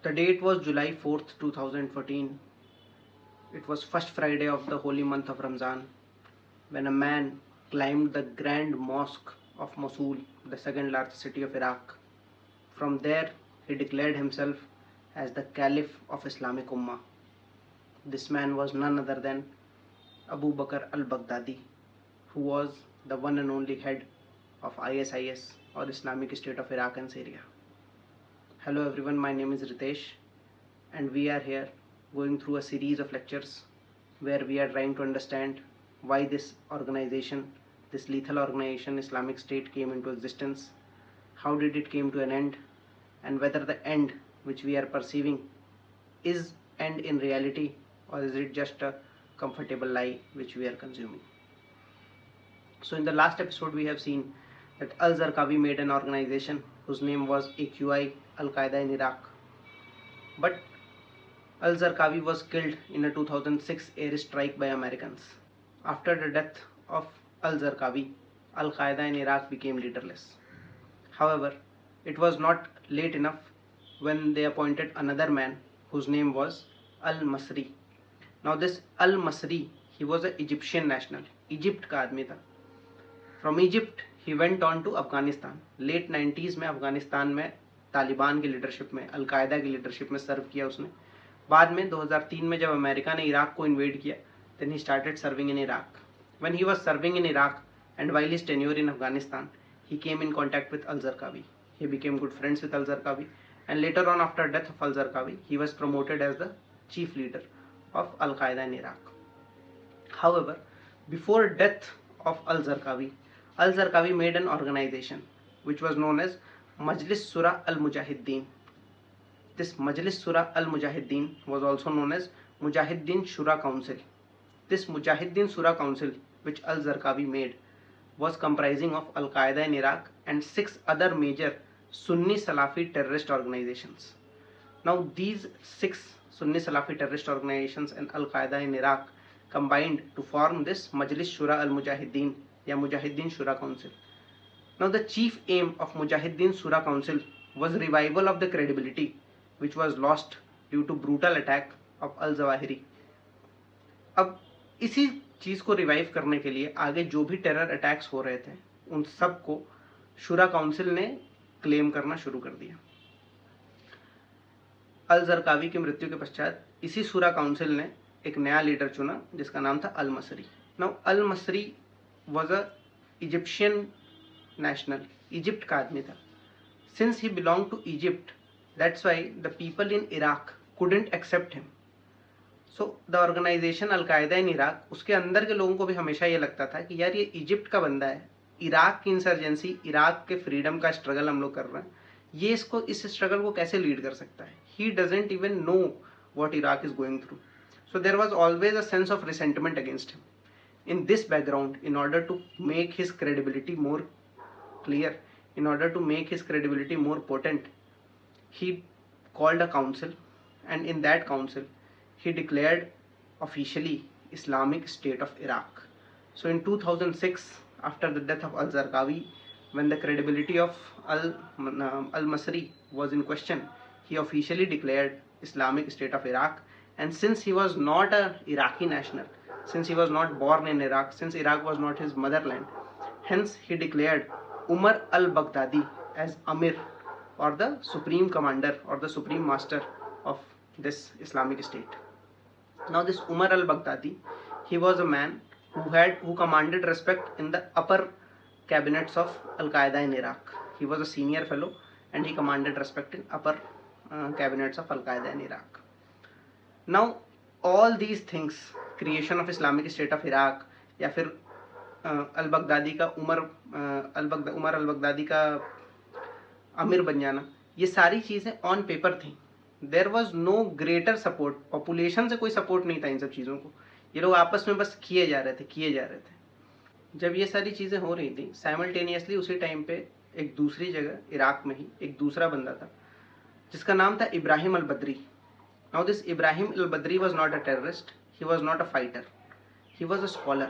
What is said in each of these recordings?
The date was July 4th, 2014. It was first Friday of the holy month of Ramzan when a man climbed the Grand Mosque of Mosul, the second largest city of Iraq. From there, he declared himself as the Caliph of Islamic Ummah. This man was none other than Abu Bakr al-Baghdadi, who was the one and only head of ISIS, or Islamic State of Iraq and Syria. Hello everyone, my name is Ritesh, and we are here going through a series of lectures where we are trying to understand why this organization, this lethal organization Islamic State, came into existence, how did it came to an end, and whether the end which we are perceiving is end in reality, or is it just a comfortable lie which we are consuming. So in the last episode we have seen that Al-Zarqawi made an organization whose name was AQI, Al-Qaeda in Iraq. But Al-Zarqawi was killed in a 2006 airstrike by Americans. After the death of Al-Zarqawi, Al-Qaeda in Iraq became leaderless. However, it was not late enough when they appointed another man whose name was Al-Masri. Now this Al-Masri, he was an Egyptian national, Egypt का आदमी था. From Egypt he went on to Afghanistan. Late 90s में अफगानिस्तान में तालिबान की leadership में, al Qaeda की leadership में सर्व किया उसने. बाद में 2003 में जब अमेरिका ने इराक को इन्वेड किया, then he started serving in Iraq. When he was serving in Iraq and while his tenure in Afghanistan, he came in contact with Al-Zarqawi. He became good friends with Al-Zarqawi, and later on, after death of Al-Zarqawi, he was promoted as the chief leader of Al-Qaeda in Iraq. However, before death of Al-Zarqawi, Al-Zarqawi made an organization which was known as Majlis Surah al-Mujahideen. This Majlis Surah al-Mujahideen was also known as Mujahideen Shura Council. This Mujahideen Shura Council, which Al-Zarqawi made, was comprising of Al-Qaeda in Iraq and 6 other major Sunni Salafi terrorist organizations. Now these 6 Sunni Salafi terrorist organizations and Al-Qaeda in Iraq combined to form this Majlis Shura al-Mujahideen, या Mujahideen Shura Council. Now the chief aim of Mujahideen Shura Council was revival of the credibility which was lost due to brutal attack of Al-Zawahiri. अब इसी चीज़ को revive करने के लिए आगे जो भी टेरर अटैक्स हो रहे थे उन सब को शुरा काउंसिल ने क्लेम करना शुरू कर दिया. अल-ज़रक़ावी की मृत्यु के पश्चात इसी शुरा काउंसिल ने एक नया लीडर चुना जिसका नाम था Al-Masri. Now Al-Masri was a Egyptian national, Egypt का आदमी था. Since he belonged to Egypt, that's why the people in Iraq couldn't accept him. So the organization Al-Qaeda in Iraq, उसके अंदर के लोगों को भी हमेशा ये लगता था कि यार ये इजिप्ट का बंदा है, इराक की इंसर्जेंसी, इराक के फ्रीडम का स्ट्रगल हम लोग कर रहे हैं, ये इसको इस स्ट्रगल को कैसे लीड कर सकता है. He doesn't even know what Iraq is going through. So there was always a sense of resentment against him. In this background, in order to make his credibility more clear, in order to make his credibility more potent, he called a council, and in that council he declared officially Islamic State of Iraq. So in 2006, after the death of Al-Zarqawi, when the credibility of Al-Masri was in question, he officially declared Islamic State of Iraq. And since he was not an Iraqi national, since he was not born in Iraq, since Iraq was not his motherland, hence he declared Umar al-Baghdadi as Amir, or the supreme commander or the supreme master of this Islamic State. Now this Umar al-Baghdadi, he was a man who commanded respect in the upper cabinets of Al-Qaeda in Iraq. He was a senior fellow and he commanded respect in upper cabinets of Al-Qaeda in Iraq. Now all these things, creation of Islamic State of Iraq, या फिर अल-बगदादी का उमर अल-बगदादी का अमीर बन जाना, ये सारी चीज़ें ऑन पेपर थी. There was no greater support, population से कोई सपोर्ट नहीं था इन सब चीज़ों को. ये लोग आपस में बस किए जा रहे थे. जब ये सारी चीज़ें हो रही थी, साइमल्टेनियसली उसी टाइम पे एक दूसरी जगह इराक में ही एक दूसरा बंदा था जिसका नाम था Ibrahim Al-Badri. Now this Ibrahim Al-Badri was not a terrorist, he was not a fighter, he was a scholar,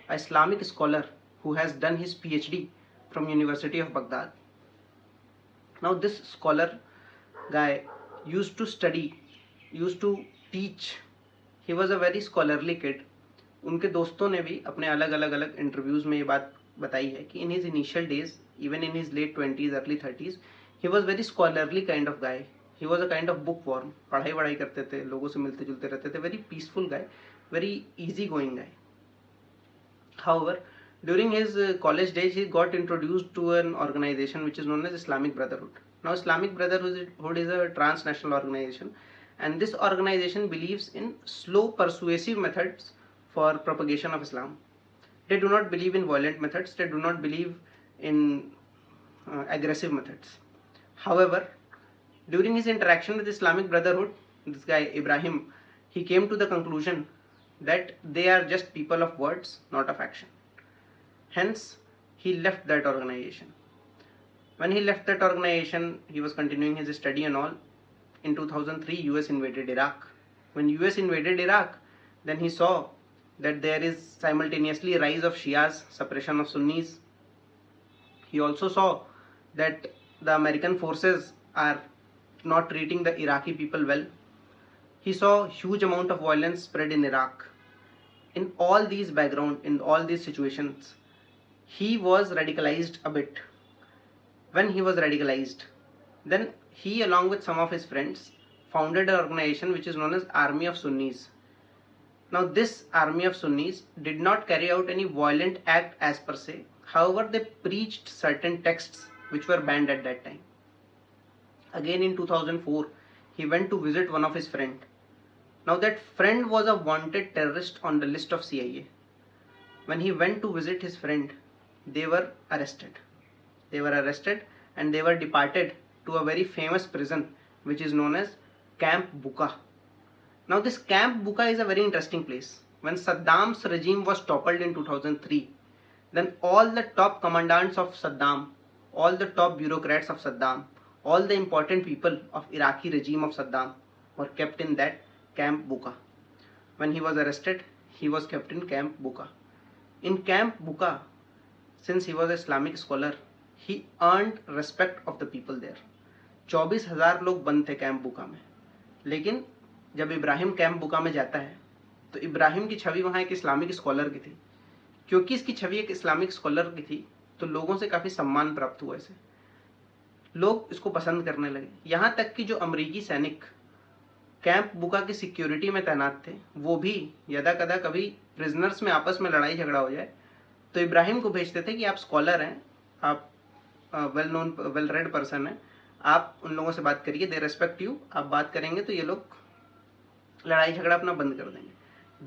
a Islamic scholar who has done his PhD from University of Baghdad. Now this scholar guy, used to study, used to teach. He was a very scholarly kid. उनके दोस्तों ने भी अपने अलग अलग अलग interviews में ये बात बताई है कि in his initial days, even in his late 20s early 30s, he was very scholarly kind of guy. He was a kind of book worm. पढ़ाई वढ़ाई करते थे, लोगों से मिलते जुलते रहते थे. Very peaceful guy, very easygoing guy. However, during his college days, he got introduced to an organization which is known as Islamic Brotherhood. Now, Islamic Brotherhood is a transnational organization, and this organization believes in slow, persuasive methods for propagation of Islam. They do not believe in violent methods. They do not believe in aggressive methods. However, during his interaction with Islamic Brotherhood, this guy Ibrahim, he came to the conclusion that they are just people of words, not of action. Hence, he left that organization. When he left that organization, he was continuing his study and all. In 2003, US invaded Iraq. When US invaded Iraq, then he saw that there is simultaneously a rise of Shias, suppression of Sunnis. He also saw that the American forces are not treating the Iraqi people well. He saw huge amount of violence spread in Iraq. In all these background, in all these situations, he was radicalized a bit. When he was radicalized, then he along with some of his friends founded an organization which is known as Army of Sunnis. Now this Army of Sunnis did not carry out any violent act as per se. However, they preached certain texts which were banned at that time. Again in 2004, he went to visit one of his friend. Now that friend was a wanted terrorist on the list of CIA. When he went to visit his friend, they were arrested. They were arrested and they were deported to a very famous prison which is known as Camp Bucca. Now this Camp Bucca is a very interesting place. When Saddam's regime was toppled in 2003, then all the top commandants of Saddam, all the top bureaucrats of Saddam, all the important people of Iraqi regime of Saddam were kept in that Camp Bucca. When he was arrested, he was kept in Camp Bucca. In Camp Bucca, since he was an Islamic scholar, he earned respect of the people there. 24,000 लोग बंद थे camp बुका में. लेकिन जब Ibrahim camp बुका में जाता है तो इब्राहिम की छवि वहाँ एक इस्लामिक स्कॉलर की थी. क्योंकि इसकी छवि एक इस्लामिक स्कॉलर की थी तो लोगों से काफ़ी सम्मान प्राप्त हुआ इसे. लोग इसको पसंद करने लगे. यहाँ तक कि जो अमरीकी सैनिक कैंप बुका की सिक्योरिटी में तैनात थे, वो भी यदा कदा कभी प्रिजनर्स में आपस में लड़ाई झगड़ा हो जाए तो इब्राहिम को भेजते थे कि आप स्कॉलर हैं, आप well known well read person हैं, आप उन लोगों से बात करिए, दे रेस्पेक्ट यू. आप बात करेंगे तो ये लोग लड़ाई झगड़ा अपना बंद कर देंगे.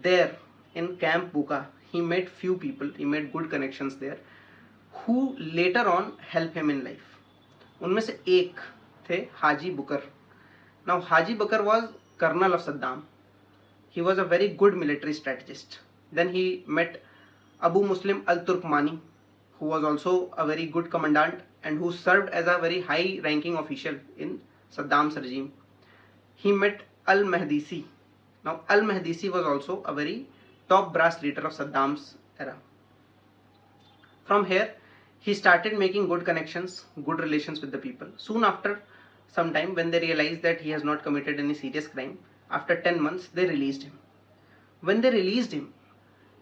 There in camp Bucca he made few people, he made good connections there who later on help him in life. उनमें से एक थे Haji Bakr. Now Haji Bakr was colonel of Saddam. He was a very good military strategist. Then he met Abu Muslim al-Turkmani, who was also a very good commandant and who served as a very high ranking official in Saddam's regime. He met al-Mahdisi. Now al-Mahdisi was also a very top brass leader of Saddam's era. From here he started making good connections, good relations with the people. Soon after sometime, when they realized that he has not committed any serious crime, after 10 months they released him. When they released him,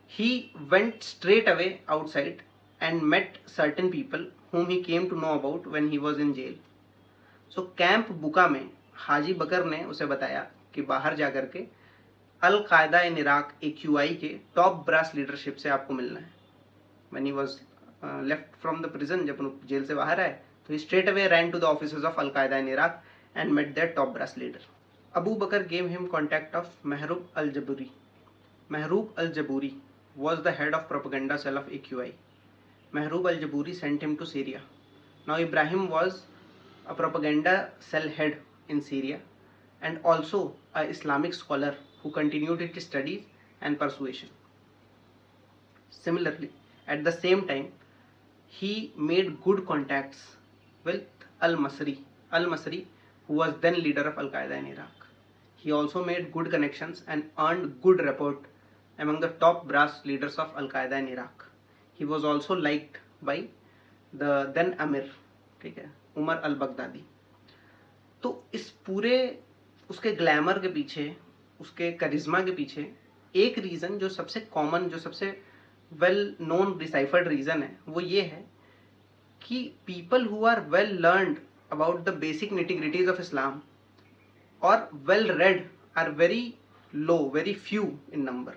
he went straight away outside and met certain people whom he came to know about when he was in jail. So camp बुका में हाजी बकर ने उसे बताया कि बाहर जाकर के अल कायदा इन इराक AQI के टॉप ब्रास लीडरशिप से आपको मिलना है. When he was left from the prison, जब जेल से बाहर आए, so he straight away ran to the offices of Al-Qaeda in Iraq and met their top brass leader. Abu Bakr gave him contact of Mehroob al-Jaburi. Mehroob al-Jaburi was the head of propaganda cell of AQI. Mehroob al-Jaburi sent him to Syria. Now Ibrahim was a propaganda cell head in Syria and also an Islamic scholar who continued his studies and persuasion. Similarly, at the same time, he made good contacts with al-Masri, who was then leader of Al-Qaeda in Iraq. He also made good connections and earned good rapport among the top brass leaders of Al-Qaeda in Iraq. He was also liked by the then Amir, ठीक है, Umar Al Baghdadi. तो इस पूरे उसके glamour के पीछे, उसके करिश्मा के पीछे एक रीज़न जो सबसे कॉमन, जो सबसे वेल नोन डिसाइफर्ड रीज़न है, वो ये है कि people who are well learned about the basic nitty-gritties of Islam और well read are very low, very few in number.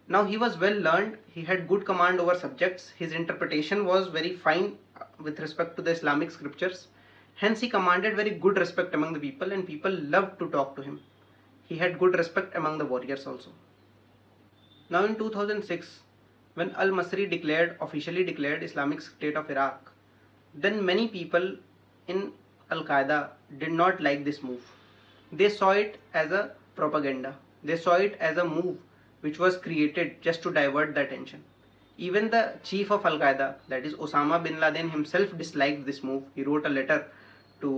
Now he was well learned, he had good command over subjects, his interpretation was very fine with respect to the Islamic scriptures, hence he commanded very good respect among the people and people loved to talk to him. He had good respect among the warriors also. Now in 2006, when al-Masri officially declared Islamic State of Iraq, then many people in Al-Qaeda did not like this move. They saw it as a propaganda. They saw it as a move which was created just to divert the attention. Even the chief of Al-Qaeda, that is Osama bin Laden himself, disliked this move. He wrote a letter to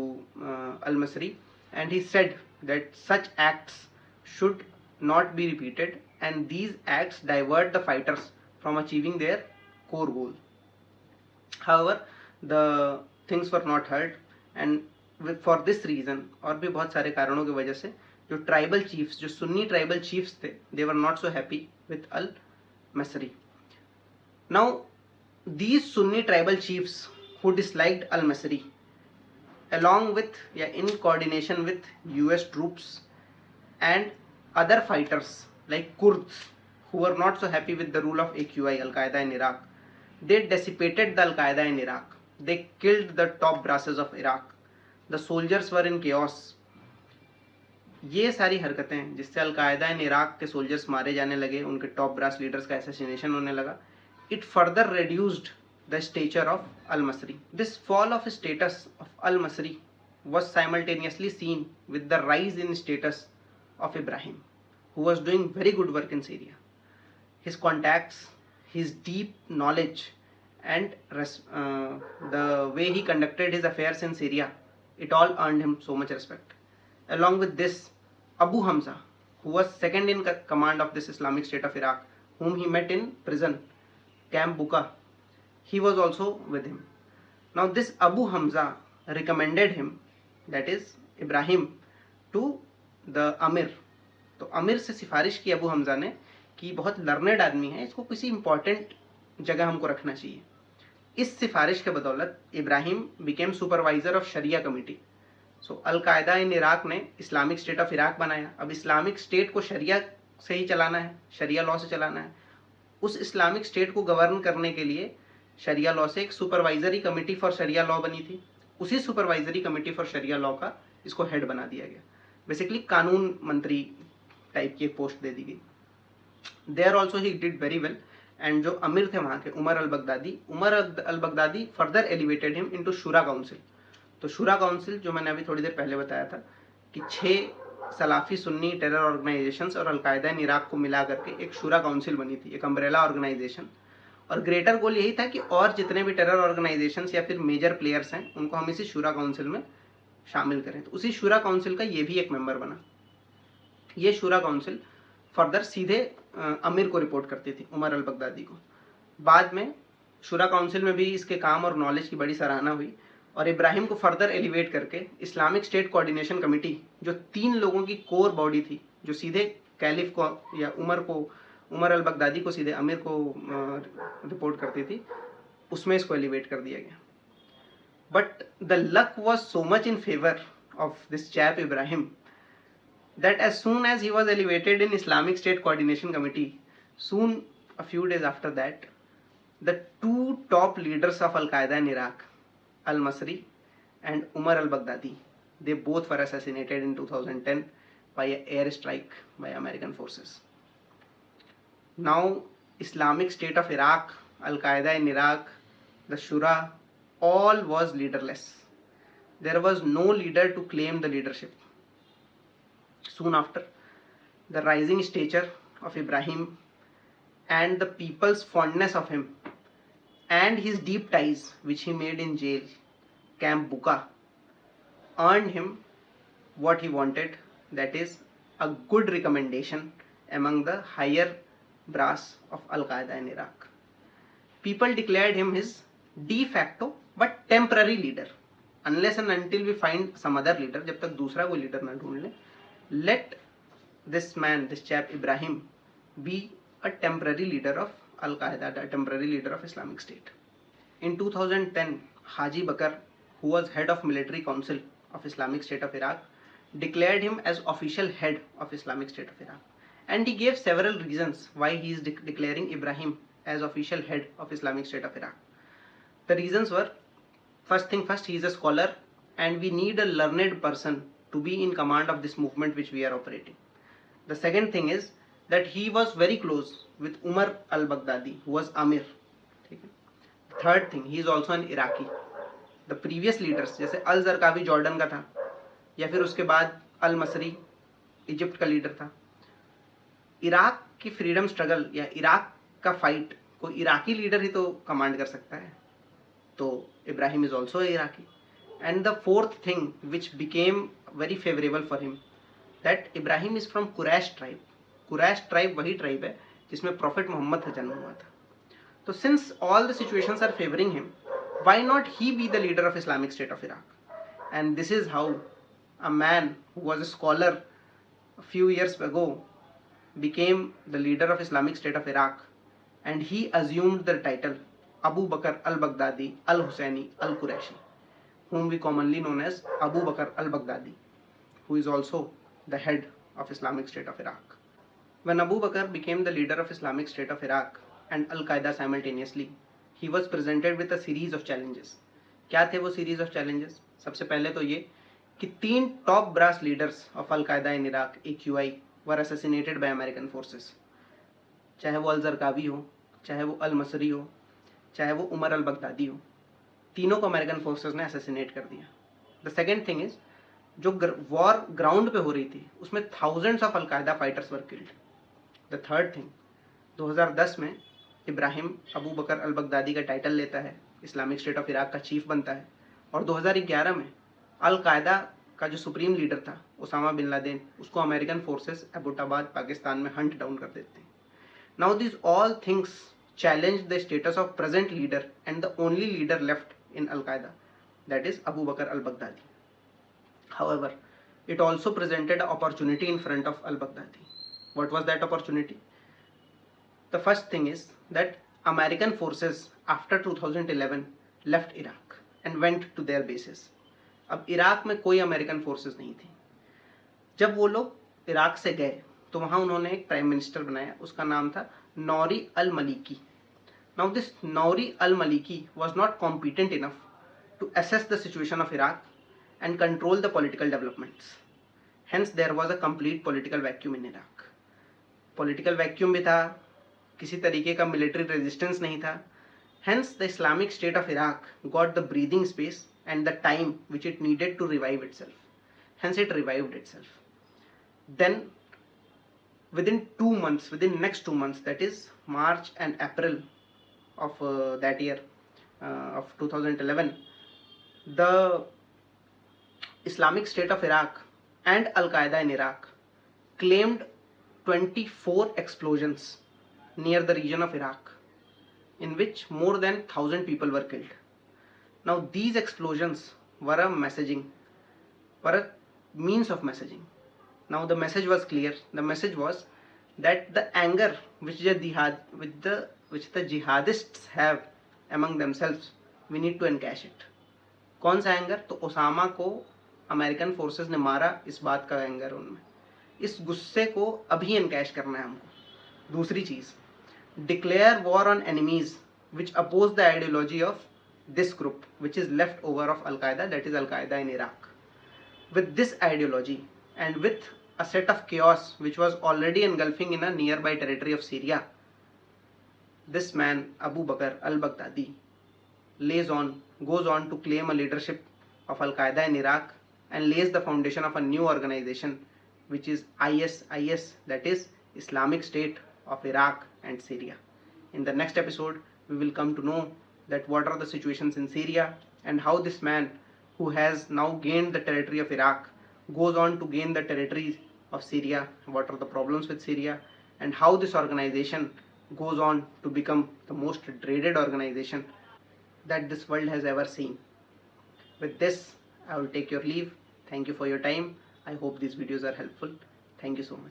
al-Masri and he said that such acts should not be repeated and these acts divert the fighters from achieving their core goal. However, the things were not heard and for this reason और भी बहुत सारे कारणों की वजह से जो tribal chiefs, जो सुन्नी ट्राइबल चीफ्स थे, they were not so happy with al-Masri. Now these Sunni tribal chiefs who disliked al-Masri, along with, in coordination with US troops and other fighters like Kurds who were not so happy with the rule of AQI, Al-Qaeda in Iraq, they dissipated the Al-Qaeda in Iraq. They killed the top brasses of Iraq. The soldiers were in chaos. ये सारी हरकतें जिससे al Qaeda in Iraq के soldiers मारे जाने लगे, उनके top brass leaders का असैसिनेशन होने लगा, it further reduced the stature of al-Masri. This fall of status of al-Masri was simultaneously seen with the rise in status of Ibrahim, who was doing very good work in Syria. His contacts, his deep knowledge and the way he conducted his affairs in Syria, it all earned him so much respect. Along with this, Abu Hamza, who was second in command of this Islamic State of Iraq, whom he met in prison, Camp Buka, he was also with him. Now this Abu Hamza recommended him, that is Ibrahim, to the Amir. तो अमीर से सिफारिश की अबू हमजा ने कि बहुत learned आदमी है, इसको किसी इंपॉर्टेंट जगह हमको रखना चाहिए. इस सिफारिश के बदौलत Ibrahim became supervisor of Sharia committee. So Al-Qaeda in Iraq ने इस्लामिक स्टेट ऑफ इराक बनाया. अब इस्लामिक स्टेट को शरिया से ही चलाना है, शरिया लॉ से चलाना है. उस इस्लामिक स्टेट को गवर्न करने के लिए शरिया लॉ से एक supervisory committee for sharia law बनी थी. उसी supervisory committee for sharia law का इसको हेड बना दिया गया. बेसिकली कानून मंत्री टाइप की एक पोस्ट दे दी गई. There also he did very well. And जो अमीर थे वहाँ के, Umar Al Baghdadi further elevated him into Shura council. तो शुरा काउंसिल, जो मैंने अभी थोड़ी देर पहले बताया था कि 6 सलाफी सुन्नी टेरर ऑर्गेनाइजेशंस और अलकायदा इन इराक को मिला करके एक शुरा काउंसिल बनी थी, एक अम्ब्रेला ऑर्गेनाइजेशन. और ग्रेटर गोल यही था कि और जितने भी टेरर ऑर्गेनाइजेशंस या फिर मेजर प्लेयर्स हैं उनको हम इसी शुरा काउंसिल में शामिल करें. तो उसी शुरा काउंसिल का ये भी एक मेंबर बना. ये शुरा काउंसिल फर्दर सीधे अमीर को रिपोर्ट करती थी, उमर अल बगदादी को. बाद में शुरा काउंसिल में भी इसके काम और नॉलेज की बड़ी सराहना हुई और इब्राहिम को फर्दर एलिवेट करके इस्लामिक स्टेट कोऑर्डिनेशन कमेटी, जो 3 लोगों की कोर बॉडी थी, जो सीधे कैलिफ को या उमर अल बगदादी को सीधे अमीर को रिपोर्ट करती थी, उसमें इसको एलिवेट कर दिया गया. But the luck was so much in favour of this chap Ibrahim that as soon as he was elevated in Islamic State Coordination Committee, soon a few days after that, the 2 top leaders of Al-Qaeda in Iraq, al-Masri and Umar al-Baghdadi, they both were assassinated in 2010 by an airstrike by American forces. Now Islamic State of Iraq, Al-Qaeda in Iraq, the Shura, all was leaderless. There was no leader to claim the leadership. Soon after, the rising stature of Ibrahim and the people's fondness of him and his deep ties which he made in jail, Camp Buka, earned him what he wanted, that is a good recommendation among the higher brass of Al-Qaeda in Iraq. People declared him his de facto but temporary leader unless and until we find some other leader, जब तक दूसरा कोई leader ना ढूंढ ले, let this man, this chap Ibrahim, be a temporary leader of Al-Qaeda, a temporary leader of Islamic State. In 2010, Haji Bakr, who was head of Military Council of Islamic State of Iraq, declared him as official head of Islamic State of Iraq, and he gave several reasons why he is declaring Ibrahim as official head of Islamic State of Iraq. The reasons were, first thing first, he is a scholar and we need a learned person to be in command of this movement which we are operating. The second thing is that he was very close with Umar al-Baghdadi, who was Amir. Third thing, he is also an Iraqi. The previous leaders जैसे al Zarqawi Jordan का था, या फिर उसके बाद अल मसरी Egypt का leader था. इराक की फ्रीडम स्ट्रगल या इराक का फाइट कोई इराकी लीडर ही तो कमांड कर सकता है. तो Ibrahim is also Iraqi. And the fourth thing which became very favourable for him, that Ibrahim is from Quraysh tribe. Quraysh tribe वही ट्राइब है जिसमें प्रॉफिट मोहम्मद का जन्म हुआ था. तो since all the situations are favouring him, why not he be the leader of Islamic State of Iraq? And this is how a man who was a scholar a few years ago became the leader of Islamic State of Iraq, and he assumed the title Abu Bakr al-Baghdadi al-Husseini al-Quraishi, whom we commonly known as Abu Bakr al-Baghdadi, who is also the head of Islamic State of Iraq. When Abu Bakr became the leader of Islamic State of Iraq and Al-Qaeda simultaneously, he was presented with a series of challenges. क्या थे वो series of challenges? सबसे पहले तो ये कि 3 top brass leaders of Al-Qaeda in Iraq, AQI, were assassinated by American forces. चाहे वो अल-जरकावी हो, चाहे वो अल-मसरी हो, चाहे वो उमर अल-बगदादी हो, तीनों को अमेरिकन फोर्सेस ने असैसिनेट कर दिया. द सेकेंड थिंग इज, जो वॉर ग्राउंड पे हो रही थी उसमें thousands of Al-Qaeda fighters were killed. The third thing, 2010 में इब्राहिम अबू बकर अल-बगदादी का टाइटल लेता है, इस्लामिक स्टेट ऑफ इराक का चीफ बनता है, और 2011 में अल-कायदा का जो सुप्रीम लीडर था ओसामा बिन लादेन, उसको अमेरिकन फोर्सेस एबोटाबाद पाकिस्तान में हंट डाउन कर देते हैं. Now this all things challenged the status of present leader and the only leader left in Al-Qaeda, that is Abu Bakr al-Baghdadi. However, it also presented an opportunity in front of al-Baghdadi. What was that opportunity? The first thing is that American forces after 2011 left Iraq and went to their bases. अब Iraq में कोई American forces नहीं थी. जब वो लोग Iraq से गए तो वहाँ उन्होंने एक प्राइम मिनिस्टर बनाया, उसका नाम था नौरी अल-मलिकी. Now this Nouri al-Maliki was not competent enough to assess the situation of Iraq and control the political developments. Hence there was a complete political vacuum in Iraq. Political vacuum भी था, किसी तरीके का military resistance नहीं था. Hence the Islamic State of Iraq got the breathing space and the time which it needed to revive itself. Hence it revived itself. Then within 2 months, within next 2 months, that is March and April of that year of 2011, the Islamic State of Iraq and Al-Qaeda in Iraq claimed 24 explosions near the region of Iraq, in which more than 1,000 people were killed. Now these explosions were a means of messaging. Now the message was clear. The message was that the anger which the jihadists have among themselves, we need to encash it. कौन सा anger? तो Osama को American forces ने मारा, इस बात का anger उनमें. इस गुस्से को अभी एनकैश करना है हमको. दूसरी चीज, declare war on enemies which oppose the ideology of this group which is left over of Al-Qaeda, that is Al-Qaeda in Iraq. With this ideology and with a set of chaos which was already engulfing in a nearby territory of Syria, this man Abu Bakr al-Baghdadi goes on to claim a leadership of Al-Qaeda in Iraq and lays the foundation of a new organization which is IS, that is Islamic State of Iraq and Syria. In the next episode we will come to know that what are the situations in Syria and how this man who has now gained the territory of Iraq goes on to gain the territories of Syria, what are the problems with Syria, and how this organization goes on to become the most dreaded organization that this world has ever seen. With this, I will take your leave. Thank you for your time. I hope these videos are helpful. Thank you so much.